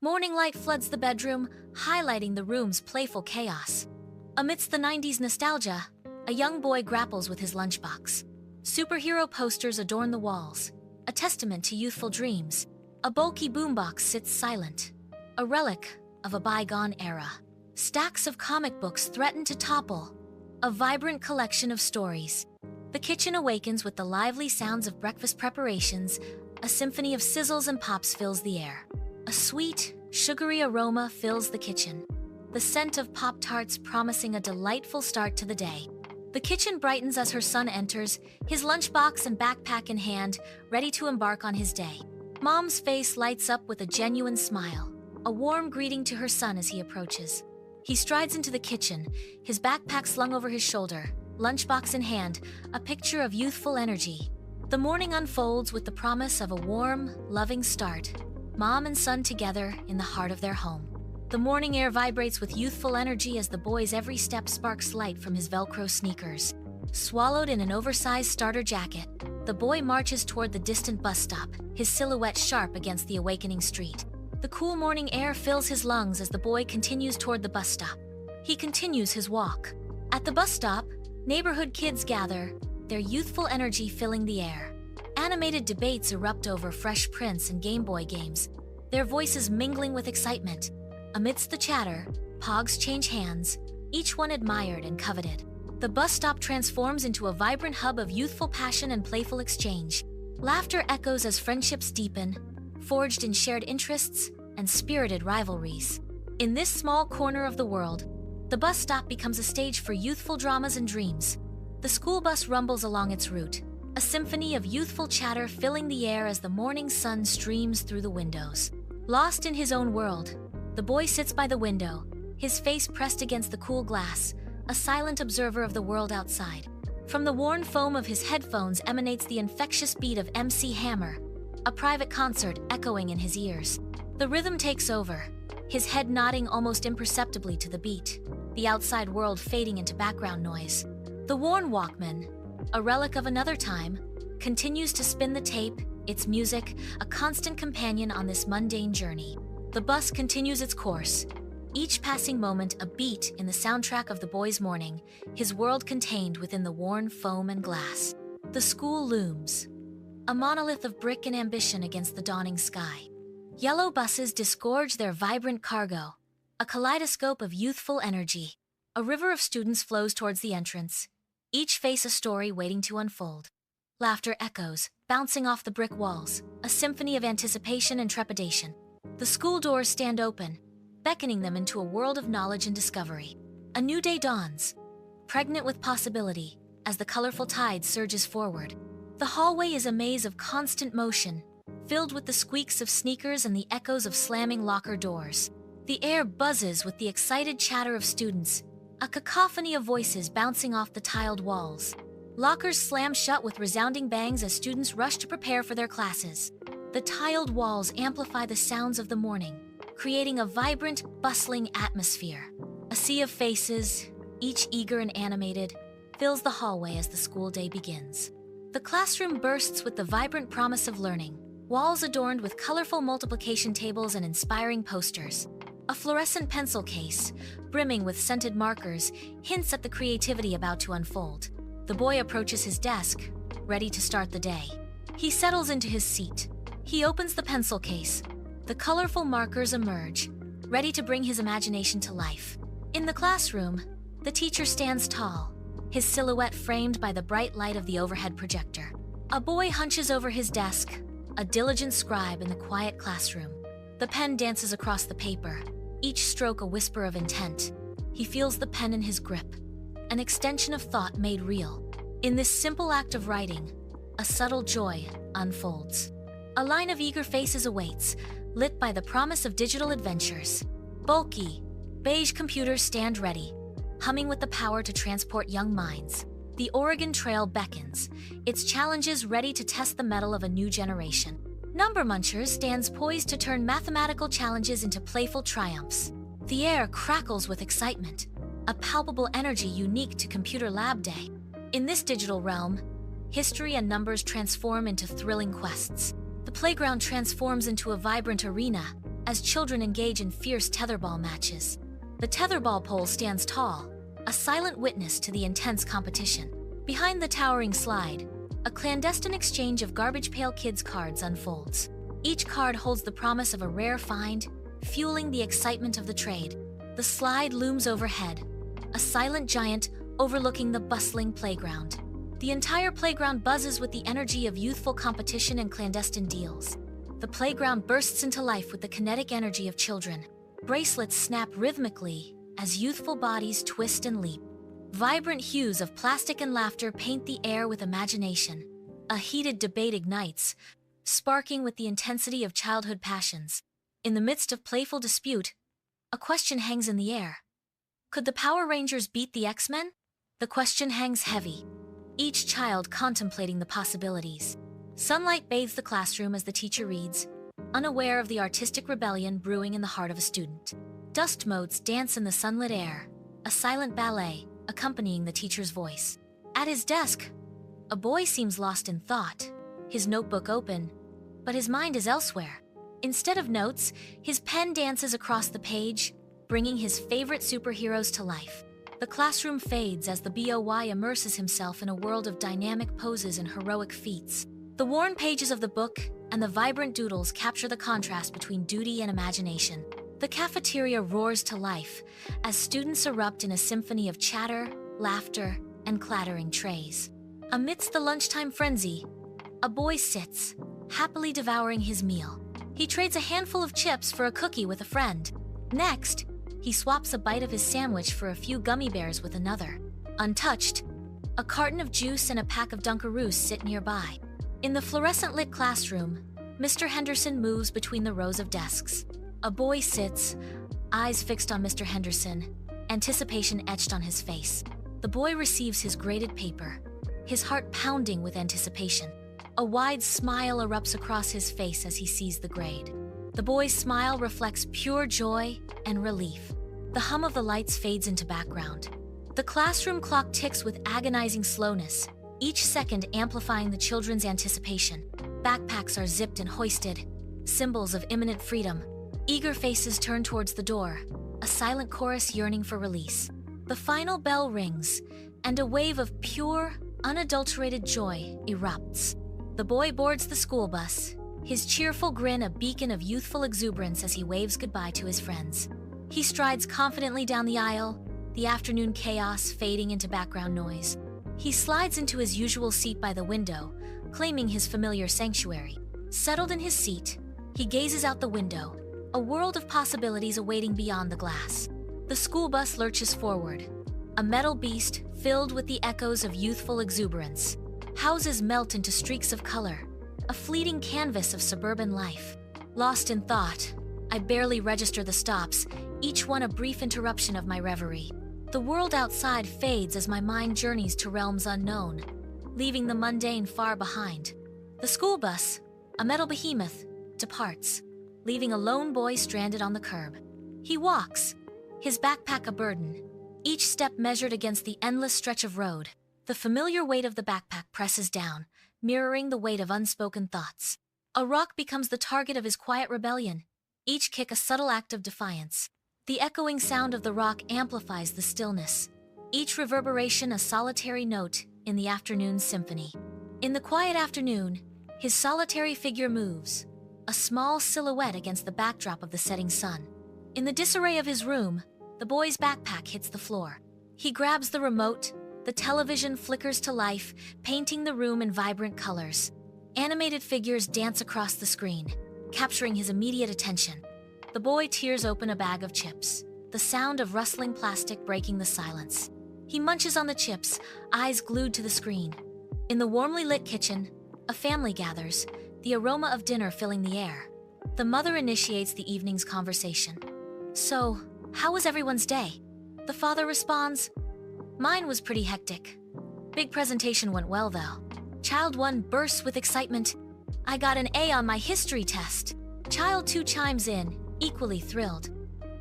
Morning light floods the bedroom, highlighting the room's playful chaos. Amidst the 90s nostalgia, a young boy grapples with his lunchbox. Superhero posters adorn the walls, a testament to youthful dreams. A bulky boombox sits silent, a relic of a bygone era. Stacks of comic books threaten to topple, a vibrant collection of stories. The kitchen awakens with the lively sounds of breakfast preparations. A symphony of sizzles and pops fills the air. A sweet, sugary aroma fills the kitchen, the scent of Pop-Tarts promising a delightful start to the day. The kitchen brightens as her son enters, his lunchbox and backpack in hand, ready to embark on his day. Mom's face lights up with a genuine smile, a warm greeting to her son as he approaches. He strides into the kitchen, his backpack slung over his shoulder, lunchbox in hand, a picture of youthful energy. The morning unfolds with the promise of a warm, loving start. Mom and son together in the heart of their home. The morning air vibrates with youthful energy as the boy's every step sparks light from his Velcro sneakers. Swallowed in an oversized starter jacket, the boy marches toward the distant bus stop, his silhouette sharp against the awakening street. The cool morning air fills his lungs as the boy continues toward the bus stop. He continues his walk. At the bus stop, neighborhood kids gather, their youthful energy filling the air. Animated debates erupt over Fresh Prince and Game Boy games, their voices mingling with excitement. Amidst the chatter, Pogs change hands, each one admired and coveted. The bus stop transforms into a vibrant hub of youthful passion and playful exchange. Laughter echoes as friendships deepen, forged in shared interests and spirited rivalries. In this small corner of the world, the bus stop becomes a stage for youthful dramas and dreams. The school bus rumbles along its route, a symphony of youthful chatter filling the air as the morning sun streams through the windows. Lost in his own world, the boy sits by the window, his face pressed against the cool glass, a silent observer of the world outside. From the worn foam of his headphones emanates the infectious beat of MC Hammer, a private concert echoing in his ears. The rhythm takes over, his head nodding almost imperceptibly to the beat, the outside world fading into background noise. The worn Walkman, a relic of another time, continues to spin the tape, its music, a constant companion on this mundane journey. The bus continues its course, each passing moment a beat in the soundtrack of the boy's morning, his world contained within the worn foam and glass. The school looms, a monolith of brick and ambition against the dawning sky. Yellow buses disgorge their vibrant cargo, a kaleidoscope of youthful energy. A river of students flows towards the entrance, each face a story waiting to unfold. Laughter echoes, bouncing off the brick walls, a symphony of anticipation and trepidation. The school doors stand open, beckoning them into a world of knowledge and discovery. A new day dawns, pregnant with possibility, as the colorful tide surges forward. The hallway is a maze of constant motion, filled with the squeaks of sneakers and the echoes of slamming locker doors. The air buzzes with the excited chatter of students, a cacophony of voices bouncing off the tiled walls. Lockers slam shut with resounding bangs as students rush to prepare for their classes. The tiled walls amplify the sounds of the morning, creating a vibrant, bustling atmosphere. A sea of faces, each eager and animated, fills the hallway as the school day begins. The classroom bursts with the vibrant promise of learning, walls adorned with colorful multiplication tables and inspiring posters. A fluorescent pencil case, brimming with scented markers, hints at the creativity about to unfold. The boy approaches his desk, ready to start the day. He settles into his seat. He opens the pencil case. The colorful markers emerge, ready to bring his imagination to life. In the classroom, the teacher stands tall, his silhouette framed by the bright light of the overhead projector. A boy hunches over his desk, a diligent scribe in the quiet classroom. The pen dances across the paper, each stroke a whisper of intent. He feels the pen in his grip, an extension of thought made real. In this simple act of writing, a subtle joy unfolds. A line of eager faces awaits, lit by the promise of digital adventures. Bulky, beige computers stand ready, humming with the power to transport young minds. The Oregon Trail beckons, its challenges ready to test the mettle of a new generation. Number Munchers stands poised to turn mathematical challenges into playful triumphs. The air crackles with excitement, a palpable energy unique to Computer Lab Day. In this digital realm, history and numbers transform into thrilling quests. The playground transforms into a vibrant arena as children engage in fierce tetherball matches. The tetherball pole stands tall, a silent witness to the intense competition. Behind the towering slide, a clandestine exchange of Garbage Pail Kids cards unfolds. Each card holds the promise of a rare find, fueling the excitement of the trade. The slide looms overhead, a silent giant overlooking the bustling playground. The entire playground buzzes with the energy of youthful competition and clandestine deals. The playground bursts into life with the kinetic energy of children. Bracelets snap rhythmically as youthful bodies twist and leap. Vibrant hues of plastic and laughter paint the air with imagination. A heated debate ignites, sparking with the intensity of childhood passions. In the midst of playful dispute, a question hangs in the air. Could the Power Rangers beat the X-Men? The question hangs heavy, each child contemplating the possibilities. Sunlight bathes the classroom as the teacher reads, unaware of the artistic rebellion brewing in the heart of a student. Dust motes dance in the sunlit air, a silent ballet accompanying the teacher's voice. At his desk, a boy seems lost in thought, his notebook open, but his mind is elsewhere. Instead of notes, his pen dances across the page, bringing his favorite superheroes to life. The classroom fades as the boy immerses himself in a world of dynamic poses and heroic feats. The worn pages of the book and the vibrant doodles capture the contrast between duty and imagination. The cafeteria roars to life as students erupt in a symphony of chatter, laughter, and clattering trays. Amidst the lunchtime frenzy, a boy sits, happily devouring his meal. He trades a handful of chips for a cookie with a friend. Next, he swaps a bite of his sandwich for a few gummy bears with another. Untouched, a carton of juice and a pack of Dunkaroos sit nearby. In the fluorescent-lit classroom, Mr. Henderson moves between the rows of desks. A boy sits, eyes fixed on Mr. Henderson, anticipation etched on his face. The boy receives his graded paper, his heart pounding with anticipation. A wide smile erupts across his face as he sees the grade. The boy's smile reflects pure joy and relief. The hum of the lights fades into background. The classroom clock ticks with agonizing slowness, each second amplifying the children's anticipation. Backpacks are zipped and hoisted, symbols of imminent freedom. Eager faces turn towards the door, a silent chorus yearning for release. The final bell rings, and a wave of pure, unadulterated joy erupts. The boy boards the school bus, his cheerful grin a beacon of youthful exuberance as he waves goodbye to his friends. He strides confidently down the aisle, the afternoon chaos fading into background noise. He slides into his usual seat by the window, claiming his familiar sanctuary. Settled in his seat, he gazes out the window, a world of possibilities awaiting beyond the glass. The school bus lurches forward, a metal beast filled with the echoes of youthful exuberance. Houses melt into streaks of color, a fleeting canvas of suburban life. Lost in thought, I barely register the stops, each one a brief interruption of my reverie. The world outside fades as my mind journeys to realms unknown, leaving the mundane far behind. The school bus, a metal behemoth, departs, leaving a lone boy stranded on the curb. He walks, his backpack a burden, each step measured against the endless stretch of road. The familiar weight of the backpack presses down, mirroring the weight of unspoken thoughts. A rock becomes the target of his quiet rebellion, each kick a subtle act of defiance. The echoing sound of the rock amplifies the stillness, each reverberation a solitary note in the afternoon's symphony. In the quiet afternoon, his solitary figure moves, a small silhouette against the backdrop of the setting sun. In the disarray of his room, the boy's backpack hits the floor. He grabs the remote, the television flickers to life, painting the room in vibrant colors. Animated figures dance across the screen, capturing his immediate attention. The boy tears open a bag of chips, the sound of rustling plastic breaking the silence. He munches on the chips, eyes glued to the screen. In the warmly lit kitchen, a family gathers, the aroma of dinner filling the air. The mother initiates the evening's conversation. "So, how was everyone's day?" The father responds, "Mine was pretty hectic. Big presentation went well, though." Child 1 bursts with excitement. "I got an A on my history test." Child 2 chimes in, equally thrilled.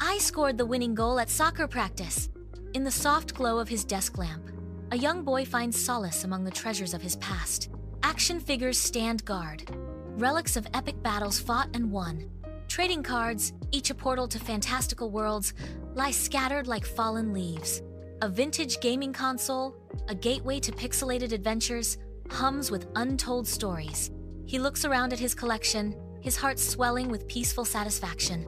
"I scored the winning goal at soccer practice." In the soft glow of his desk lamp, a young boy finds solace among the treasures of his past. Action figures stand guard, relics of epic battles fought and won. Trading cards, each a portal to fantastical worlds, lie scattered like fallen leaves. A vintage gaming console, a gateway to pixelated adventures, hums with untold stories. He looks around at his collection, his heart swelling with peaceful satisfaction.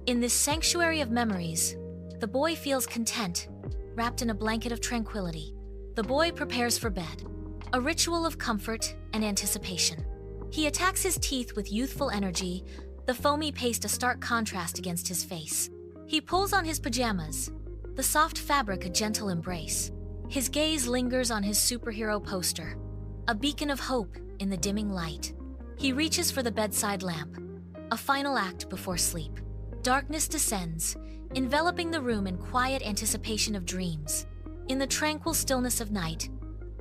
In this sanctuary of memories, the boy feels content, wrapped in a blanket of tranquility. The boy prepares for bed, a ritual of comfort and anticipation. He attacks his teeth with youthful energy, the foamy paste a stark contrast against his face. He pulls on his pajamas, the soft fabric a gentle embrace. His gaze lingers on his superhero poster, a beacon of hope in the dimming light. He reaches for the bedside lamp, a final act before sleep. Darkness descends, enveloping the room in quiet anticipation of dreams. In the tranquil stillness of night,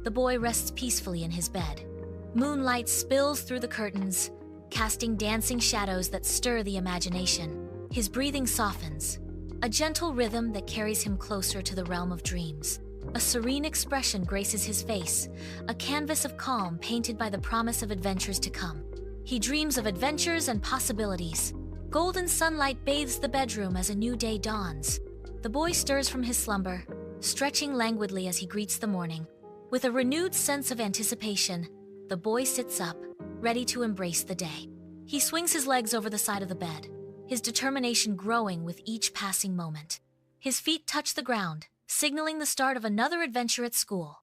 the boy rests peacefully in his bed. Moonlight spills through the curtains, casting dancing shadows that stir the imagination. His breathing softens, a gentle rhythm that carries him closer to the realm of dreams. A serene expression graces his face, a canvas of calm painted by the promise of adventures to come. He dreams of adventures and possibilities. Golden sunlight bathes the bedroom as a new day dawns. The boy stirs from his slumber, stretching languidly as he greets the morning. With a renewed sense of anticipation, the boy sits up, ready to embrace the day. He swings his legs over the side of the bed, his determination growing with each passing moment. His feet touch the ground, signaling the start of another adventure at school.